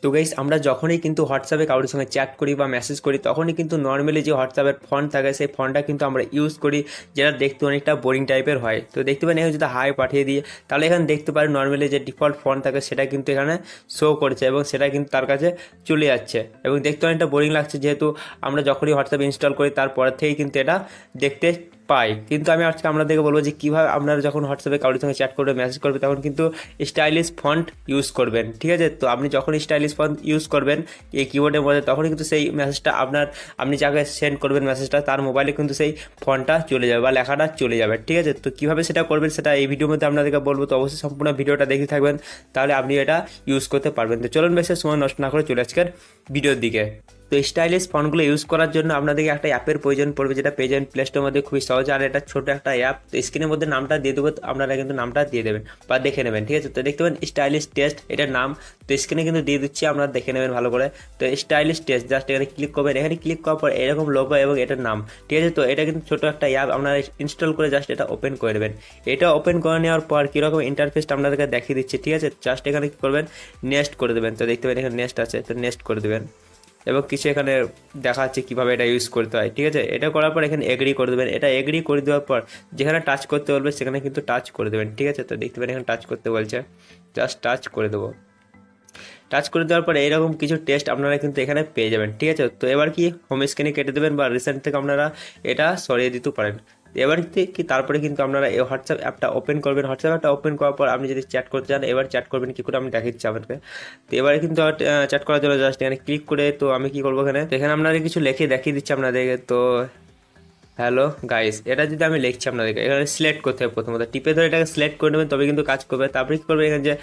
তো গাইস আমরা যখনই কিন্তু হোয়াটসঅ্যাপে কারোর সঙ্গে চ্যাট করি বা মেসেজ করি তখনই কিন্তু নর্মালি যে হোয়াটসঅ্যাপের ফন্ট থাকে সেই ফন্টটা কিন্তু আমরা ইউজ করি, যেটা দেখতে অনেকটা বোরিং টাইপের হয়। তো দেখতে পারেন এখানে যদি হাই পাঠিয়ে দিই তাহলে এখানে দেখতে পারেন নর্মালি যে ডিফল্ট ফন্ট থাকে সেটা কিন্তু এখানে শো করছে এবং সেটা কিন্তু তার কাছে চলে যাচ্ছে এবং দেখতে অনেকটা বোরিং লাগছে, যেহেতু আমরা যখনই হোয়াটসঅ্যাপ ইনস্টল করি তারপর থেকেই কিন্তু এটা দেখতে পাই। কিন্তু আমি আজকে আপনাদেরকে বলবো যে কীভাবে আপনারা যখন হোয়াটসঅ্যাপে কারোর সঙ্গে চ্যাট করবে মেসেজ করবে তখন কিন্তু স্টাইলিশ ফন্ট ইউজ করবেন, ঠিক আছে। তো আপনি যখন স্টাইলিশ ফন্ট ইউজ করবেন এই কিবোর্ডের মধ্যে তখনই কিন্তু সেই মেসেজটা আপনি যাকে সেন্ড করবেন মেসেজটা তার মোবাইলে কিন্তু সেই ফন্টটা চলে যাবে বা লেখাটা চলে যাবে, ঠিক আছে। তো কীভাবে সেটা করবেন সেটা এই ভিডিওর মধ্যে আপনাদেরকে বলবো, তো অবশ্যই সম্পূর্ণ ভিডিওটা দেখে থাকবেন, তাহলে আপনি এটা ইউজ করতে পারবেন। তো চলুন বেশি সময় নষ্ট না করে চলে আজকের ভিডিওর দিকে। তো স্টাইলিশ ফন্টগুলো ইউজ করার জন্য আপনাদেরকে একটা অ্যাপের প্রয়োজন পড়বে, যেটা পেয়ে যাবেন প্লে স্টোরের মধ্যে খুবই সহজ, আর এটা ছোটো একটা অ্যাপ। তো স্ক্রিনের মধ্যে নামটা দিয়ে দেবো, আপনারা কিন্তু নামটা দিয়ে দেবেন বা দেখে নেবেন, ঠিক আছে। তো দেখতে পাবেন স্টাইলিশ টেস্ট এটার নাম, তো স্ক্রিনে কিন্তু দিয়ে দিচ্ছি, আপনারা দেখে নেবেন ভালো করে। তো স্টাইলিশ টেস্ট জাস্ট এখানে ক্লিক করবেন, এখানে ক্লিক করার পর এরকম লোগো এবং এটার নাম, ঠিক আছে। তো এটা কিন্তু ছোটো একটা অ্যাপ, আপনারা ইনস্টল করে জাস্ট এটা ওপেন করে দেবেন। এটা ওপেন করে নেওয়ার পর কীরকম ইন্টারফেসটা আপনাদেরকে দেখিয়ে দিচ্ছি, ঠিক আছে। জাস্ট এখানে কী করবেন, নেক্সট করে দেবেন। তো দেখতে পাবেন এখানে নেক্সট আছে, তো নেক্সট করে দেবেন এবং কিছু এখানে দেখা যাচ্ছে কীভাবে এটা ইউজ করতে হয়, ঠিক আছে। এটা করার পর এখানে এগ্রি করে দেবেন। এটা এগ্রি করে দেওয়ার পর যেখানে টাচ করতে বলবে সেখানে কিন্তু টাচ করে দেবেন, ঠিক আছে। তো দেখতে পাবেন এখানে টাচ করতে বলছে, জাস্ট টাচ করে দেবো। টাচ করে দেওয়ার পর এইরকম কিছু টেস্ট আপনারা কিন্তু এখানে পেয়ে যাবেন, ঠিক আছে। তো এবার কি হোম স্ক্রিনে কেটে দেবেন বা রিসেন্ট থেকে আপনারা এটা সরিয়ে দিতে পারেন। এবার কি তারপরে কিন্তু আপনারা এই হোয়াটসঅ্যাপ অ্যাপটা ওপেন করবেন। হোয়াটসঅ্যাপ অ্যাপটা ওপেন করার পর আপনি যদি চ্যাট করতে চান এবার চ্যাট করবেন কী করে আমি দেখাচ্ছি আপনাকে। তো এবারে কিন্তু চ্যাট করার জন্য জাস্ট এখানে ক্লিক করে, তো আমি কী করবো এখানে আপনাদের কিছু লিখে দেখিয়ে দিচ্ছি আপনাদেরকে। তো হ্যালো গাইস, এটা যদি আমি লিখছি আপনাদেরকে এখানে সিলেক্ট করতে হবে, প্রথমত টিপে ধরে এটাকে সিলেক্ট করে নেবেন তবে কিন্তু কাজ করবে। তারপরে কী করবেন, এখানে যে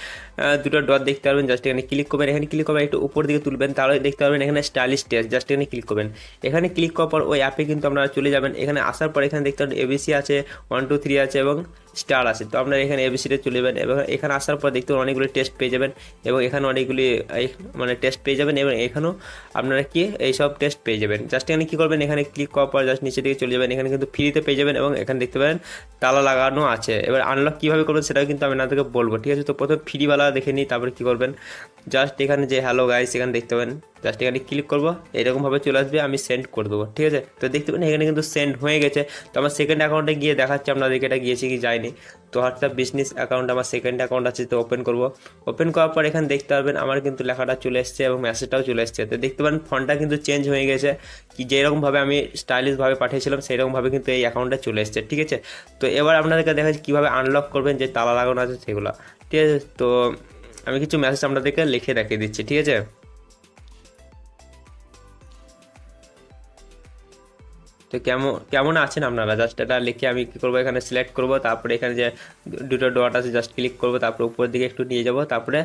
দুটো ডট দেখতে পারবেন জাস্ট এখানে ক্লিক করবেন, এখানে ক্লিক করবেন একটু উপর দিকে তুলবেন, তাহলে দেখতে পারবেন এখানে স্টাইলিশ টেস্ট, জাস্ট এখানে ক্লিক করবেন। এখানে ক্লিক করার পর ওই অ্যাপে কিন্তু আপনারা চলে যাবেন। এখানে আসার পর এখানে দেখতে পাবেন এবিসি আছে, 1 2 3 আছে এবং স্টার আছে। তো আপনারা এখানে এবিসিতে চলে যাবেন এবং এখানে আসার পর দেখতে পাবেন অনেকগুলি টেস্ট পেয়ে যাবেন এবং এখানে অনেকগুলি মানে টেস্ট পেয়ে যাবেন এবং এখানেও আপনারা কি এইসব টেস্ট পেয়ে যাবেন। জাস্ট এখানে কী করবেন, এখানে ক্লিক করার পর জাস্ট নিচে দিকে চলে যাবেন, এখানে কিন্তু ফ্রিতে পেয়ে যাবেন এবং এখানে দেখতে পাবেন তালা লাগানো আছে। এবার আনলক কীভাবে করবেন সেটাও কিন্তু আমি আপনাদেরকে বলবো, ঠিক আছে। তো প্রথমে ফ্রিওয়ালা দেখে নিই, তারপরে কী করবেন, জাস্ট এখানে যে হ্যালো গাইস এখানে দেখতে পাবেন, জাস্ট এখানে ক্লিক করবো, এরকমভাবে চলে আসবে, আমি সেন্ড করে দেবো, ঠিক আছে। তো দেখতে পাবেন এখানে কিন্তু সেন্ড হয়ে গেছে। তো আমার সেকেন্ড অ্যাকাউন্টে গিয়ে দেখাচ্ছে আপনাদেরকে এটা গিয়েছে কি যায়নি। তো হোয়াটসঅ্যাপ বিজনেস অ্যাকাউন্ট আমার সেকেন্ড অ্যাকাউন্ট আছে, তো ওপেন করবো। ওপেন করার পর এখানে দেখতে পারবেন আমার কিন্তু লেখাটা চলে এসছে এবং মেসেজটাও চলে এসছে। তো দেখতে পারেন ফন্টটা কিন্তু চেঞ্জ হয়ে গেছে, কি যেরকমভাবে আমি স্টাইলিশভাবে পাঠিয়েছিলাম সেইরকমভাবে কিন্তু এই অ্যাকাউন্টে চলে এসছে, ঠিক আছে। তো এবার আপনাদেরকে দেখাচ্ছি কীভাবে আনলক করবেন, যে তালা লাগানো আছে সেগুলো, ঠিক আছে। তো আমি কিছু মেসেজ আপনাদেরকে লিখে দেখিয়ে দিচ্ছি, ঠিক আছে। তো কেমন আছেন আপনারা, জাস্ট এটা লিখে আমি কী করবো, এখানে সিলেক্ট করবো, তারপরে এখানে যে দুটো ডট আছে জাস্ট ক্লিক করবো, তারপরে উপরের দিকে একটু নিয়ে যাবো, তারপরে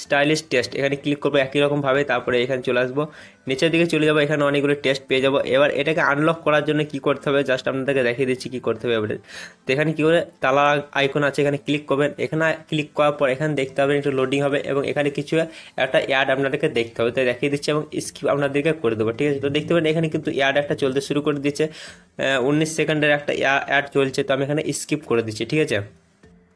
স্টাইলিশ টেস্ট এখানে ক্লিক করবো একই রকমভাবে, তারপরে এখানে চলে আসবো, নিচের দিকে চলে যাবো, এখানে অনেকগুলো টেস্ট পেয়ে যাবো। এবার এটাকে আনলক করার জন্য কী করতে হবে জাস্ট আপনাদেরকে দেখিয়ে দিচ্ছি কী করতে হবে এবারে। তো এখানে কী করে তালা আইকন আছে, এখানে ক্লিক করবেন, এখানে ক্লিক করার পর এখানে দেখতে হবে একটু লোডিং হবে এবং এখানে কিছু একটা অ্যাড আপনাদেরকে দেখতে হবে, তাই দেখিয়ে দিচ্ছি এবং স্কিপ আপনাদেরকে করে দেবো, ঠিক আছে। তো দেখতে পাবেন এখানে কিন্তু অ্যাড একটা চলতে শুরু করে দিচ্ছে, 19 সেকেন্ডের একটা অ্যাড চলছে, তো আমি এখানে স্কিপ করে দিচ্ছি, ঠিক আছে।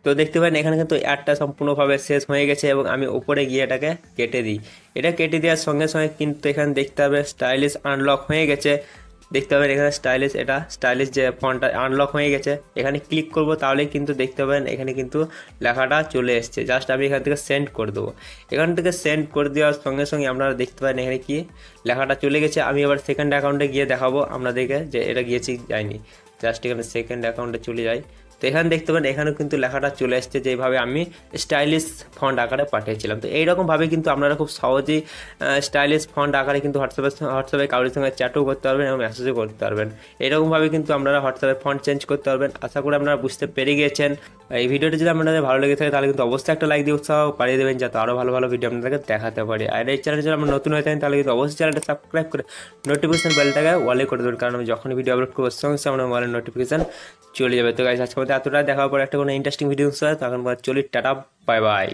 তো দেখতে পারেন এখানে কিন্তু অ্যাডটা সম্পূর্ণভাবে শেষ হয়ে গেছে এবং আমি উপরে গিয়ে এটাকে কেটে দিই। এটা কেটে দেওয়ার সঙ্গে সঙ্গে কিন্তু এখানে দেখতে হবে স্টাইলিশ আনলক হয়ে গেছে। দেখতে পাবেন এখানে স্টাইলিশ যে ফন্টটা আনলক হয়ে গেছে, এখানে ক্লিক করব তাহলেই কিন্তু দেখতে পাবেন এখানে কিন্তু লেখাটা চলে এসছে। জাস্ট আমি এখান থেকে সেন্ড করে দেবো। এখান থেকে সেন্ড করে দেওয়ার সঙ্গে সঙ্গে আপনারা দেখতে পাবেন এখানে কি লেখাটা চলে গেছে। আমি এবার সেকেন্ড অ্যাকাউন্টে গিয়ে দেখাবো আপনাদেরকে যে এটা গিয়েছি যায়নি। জাস্ট এখানে সেকেন্ড অ্যাকাউন্টে চলে যাই, তো এখানে দেখতে পাবেন এখানেও কিন্তু লেখাটা চলে আসছে যেভাবে আমি স্টাইলিশ ফন্ট আকারে পাঠিয়েছিলাম। তো এইরকমভাবে কিন্তু আপনারা খুব সহজেই স্টাইলিশ ফন্ট আকারে কিন্তু হোয়াটসঅ্যাপে কারোর সঙ্গে চ্যাটও করতে পারবেন এবং মেসেজও করতে পারবেন। এইরকমভাবে কিন্তু আপনারা হোয়াটসঅ্যাপে ফন্ট চেঞ্জ করতে পারবেন। আশা করি আপনারা বুঝতে পেরে গিয়েছেন। এই ভিডিওটি যদি আপনাদের ভালো লেগে থাকে তাহলে কিন্তু অবশ্যই একটা লাইক দিয়ে উৎসাহ বাড়িয়ে দেবেন, যাতে আরও ভালো ভালো ভিডিও আপনাদেরকে দেখাতে পারি। আর এই চ্যানেলে যদি আমরা নতুন হয়ে থাকেন তাহলে কিন্তু অবশ্যই চ্যানেলটা সাবস্ক্রাইব করে নোটিফিকেশন বেলটাকে ওয়ালে করে দেবেন, কারণ আমি যখনই ভিডিও আপলোড করবো সঙ্গে সঙ্গে আমার মোবাইলের নোটিফিকেশন চলে যাবে। তো গাইস আজকে এতটা দেখার পর একটা কোনো ইন্টারেস্টিং ভিডিও তখন চলি, টাটা, বাই বাই।